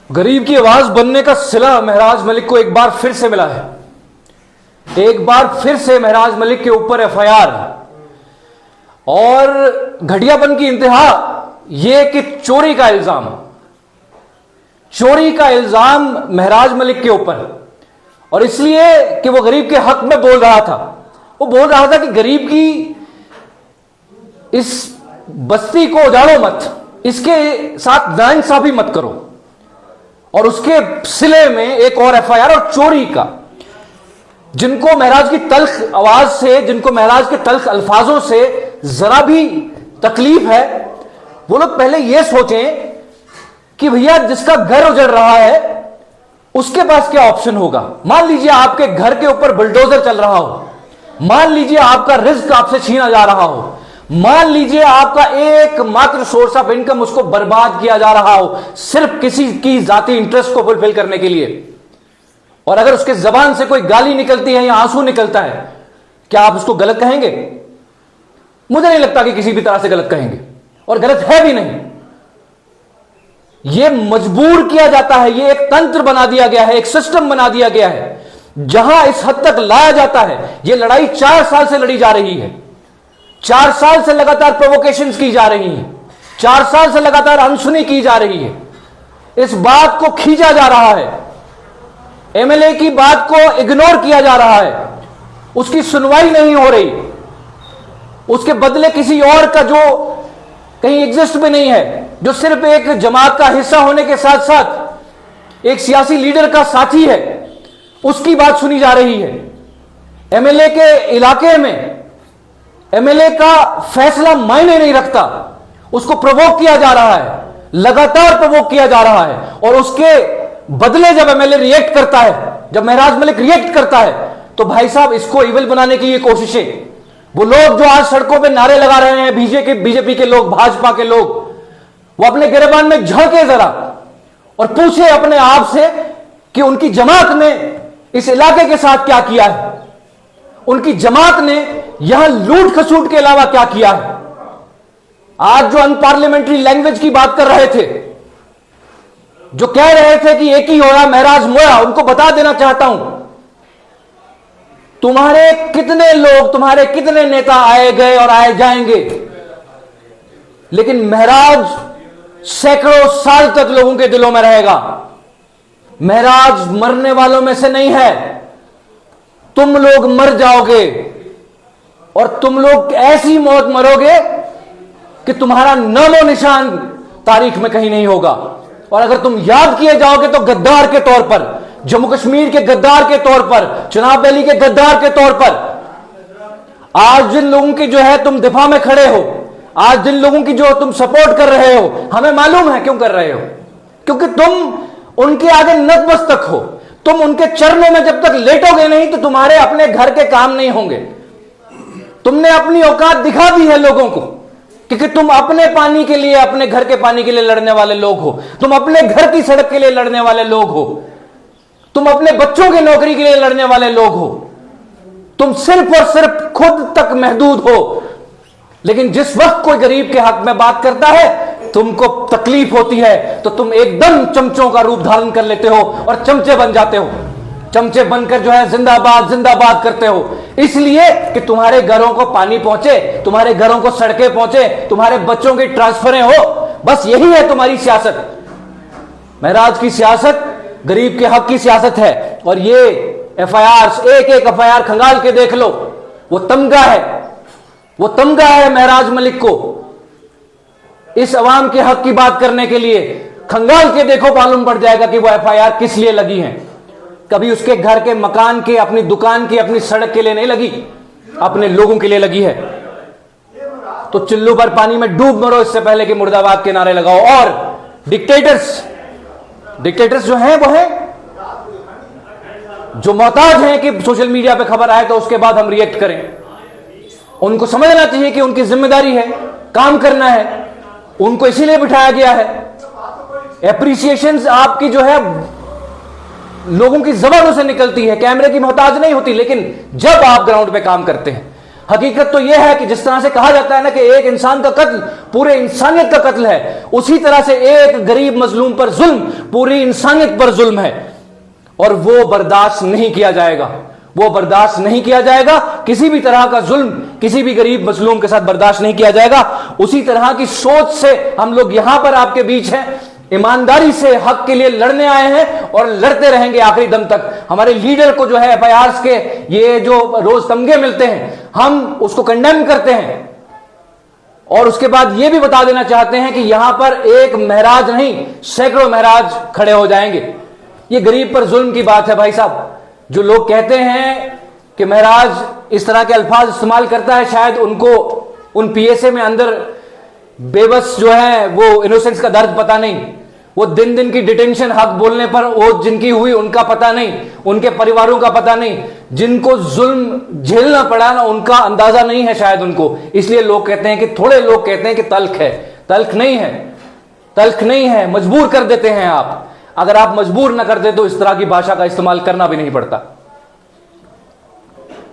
गरीब की आवाज बनने का सिला महराज मलिक को एक बार फिर से मिला है। एक बार फिर से महराज मलिक के ऊपर एफआईआर और घटियापन की इंतहा यह कि चोरी का इल्जाम महराज मलिक के ऊपर, और इसलिए कि वो गरीब के हक में बोल रहा था। वो बोल रहा था कि गरीब की इस बस्ती को उजाड़ो मत, इसके साथ नाइंसाफी मत करो, और उसके सिले में एक और एफआईआर और चोरी का। जिनको महराज की तल्ख आवाज से, जिनको महराज के तल्ख अल्फाजों से जरा भी तकलीफ है, वो लोग पहले यह सोचें कि भैया जिसका घर उजड़ रहा है उसके पास क्या ऑप्शन होगा। मान लीजिए आपके घर के ऊपर बुलडोजर चल रहा हो, मान लीजिए आपका रिस्क आपसे छीना जा रहा हो, मान लीजिए आपका एकमात्र सोर्स ऑफ इनकम उसको बर्बाद किया जा रहा हो सिर्फ किसी की जाती इंटरेस्ट को फुलफिल करने के लिए, और अगर उसके जबान से कोई गाली निकलती है या आंसू निकलता है, क्या आप उसको गलत कहेंगे? मुझे नहीं लगता कि किसी भी तरह से गलत कहेंगे, और गलत है भी नहीं। यह मजबूर किया जाता है, यह एक तंत्र बना दिया गया है, एक सिस्टम बना दिया गया है, जहां इस हद तक लाया जाता है। यह लड़ाई 4 साल से लड़ी जा रही है, 4 साल से लगातार प्रोवोकेशंस की जा रही हैं, 4 साल से लगातार अनसुनी की जा रही है, इस बात को खींचा जा रहा है, एमएलए की बात को इग्नोर किया जा रहा है, उसकी सुनवाई नहीं हो रही, उसके बदले किसी और का जो कहीं एग्जिस्ट भी नहीं है, जो सिर्फ एक जमात का हिस्सा होने के साथ साथ एक सियासी लीडर का साथी है, उसकी बात सुनी जा रही है। एमएलए के इलाके में एमएलए का फैसला मायने नहीं रखता, उसको प्रोवोक किया जा रहा है, लगातार प्रोवोक किया जा रहा है, और उसके बदले जब एमएलए रिएक्ट करता है, जब महराज मलिक रिएक्ट करता है, तो भाई साहब इसको इविल बनाने की ये कोशिशें, वो लोग जो आज सड़कों पे नारे लगा रहे हैं, बीजेपी के लोग, भाजपा के लोग, वो अपने गिरबान में झांके जरा और पूछे अपने आप से कि उनकी जमात ने इस इलाके के साथ क्या किया है, उनकी जमात ने यहां लूट खसूट के अलावा क्या किया है। आज जो अनपार्लियामेंट्री लैंग्वेज की बात कर रहे थे, जो कह रहे थे कि एक ही होया महराज मोया, उनको बता देना चाहता हूं, तुम्हारे कितने लोग, तुम्हारे कितने नेता आए गए और आए जाएंगे, लेकिन महराज सैकड़ों साल तक लोगों के दिलों में रहेगा। महराज मरने वालों में से नहीं है, तुम लोग मर जाओगे, और तुम लोग ऐसी मौत मरोगे कि तुम्हारा नामो निशान तारीख में कहीं नहीं होगा। और अगर तुम याद किए जाओगे तो गद्दार के तौर पर, जम्मू कश्मीर के गद्दार के तौर पर, चुनाव वैली के गद्दार के तौर पर। आज जिन लोगों की जो है तुम दिफा में खड़े हो, आज जिन लोगों की जो तुम सपोर्ट कर रहे हो, हमें मालूम है क्यों कर रहे हो, क्योंकि तुम उनके आगे नतमस्तक हो। तुम उनके चरणों में जब तक लेटोगे नहीं तो तुम्हारे अपने घर के काम नहीं होंगे। तुमने अपनी औकात दिखा दी है लोगों को, क्योंकि तुम अपने पानी के लिए, अपने घर के पानी के लिए लड़ने वाले लोग हो, तुम अपने घर की सड़क के लिए लड़ने वाले लोग हो, तुम अपने बच्चों की नौकरी के लिए लड़ने वाले लोग हो, तुम सिर्फ और सिर्फ खुद तक महदूद हो। लेकिन जिस वक्त कोई गरीब के हक में बात करता है, तुमको तकलीफ होती है, तो तुम एकदम चमचों का रूप धारण कर लेते हो और चमचे बन जाते हो। चमचे बनकर जो है जिंदाबाद जिंदाबाद करते हो, इसलिए कि तुम्हारे घरों को पानी पहुंचे, तुम्हारे घरों को सड़कें पहुंचे, तुम्हारे बच्चों की ट्रांसफरें हो। बस यही है तुम्हारी सियासत। महराज की सियासत गरीब के हक की सियासत है। और ये एफआईआर, एक एक एफआईआर खंगाल के देख लो, वो तमगा है, वो तमगा है महराज मलिक को इस अवाम के हक की बात करने के लिए। खंगाल के देखो, मालूम पड़ जाएगा कि वो एफआईआर किस लिए लगी है। कभी उसके घर के, मकान के, अपनी दुकान की, अपनी सड़क के लिए नहीं लगी, अपने लोगों के लिए लगी है। तो चुल्लू पर पानी में डूब मरो इससे पहले कि मुर्दाबाद के नारे लगाओ। और डिक्टेटर्स जो हैं वो हैं जो मोहताज हैं कि सोशल मीडिया पे खबर आए तो उसके बाद हम रिएक्ट करें। उनको समझना चाहिए कि उनकी जिम्मेदारी है, काम करना है, उनको इसीलिए बिठाया गया है। एप्रिसिएशंस आपकी जो है लोगों की जबानों से निकलती है, कैमरे की मोहताज नहीं होती। लेकिन जब आप ग्राउंड पे काम करते हैं, हकीकत तो यह है कि जिस तरह से कहा जाता है ना कि एक इंसान का कत्ल पूरे इंसानियत का कत्ल है, उसी तरह से एक गरीब मजलूम पर जुल्म पूरी इंसानियत पर जुल्म है, और वो बर्दाश्त नहीं किया जाएगा। वो बर्दाश्त नहीं किया जाएगा। किसी भी तरह का जुल्म किसी भी गरीब मजलूम के साथ बर्दाश्त नहीं किया जाएगा। उसी तरह की सोच से हम लोग यहां पर आपके बीच हैं, ईमानदारी से हक के लिए लड़ने आए हैं और लड़ते रहेंगे आखिरी दम तक। हमारे लीडर को जो है एफआईआर के ये जो रोज तमगे मिलते हैं, हम उसको कंडेम करते हैं, और उसके बाद ये भी बता देना चाहते हैं कि यहां पर एक महराज नहीं, सैकड़ों महराज खड़े हो जाएंगे। ये गरीब पर जुल्म की बात है भाई साहब। जो लोग कहते हैं कि महराज इस तरह के अल्फाज इस्तेमाल करता है, शायद उनको उन पीएसए में अंदर बेबस जो है वो इनोसेंस का दर्द पता नहीं, वो दिन दिन की डिटेंशन हक बोलने पर वो जिनकी हुई उनका पता नहीं, उनके परिवारों का पता नहीं, जिनको जुल्म झेलना पड़ा ना उनका अंदाजा नहीं है शायद उनको। इसलिए लोग कहते हैं कि थोड़े लोग कहते हैं कि तल्ख है। तल्ख नहीं है, तल्ख नहीं है, मजबूर कर देते हैं आप। अगर आप मजबूर ना करते तो इस तरह की भाषा का इस्तेमाल करना भी नहीं पड़ता।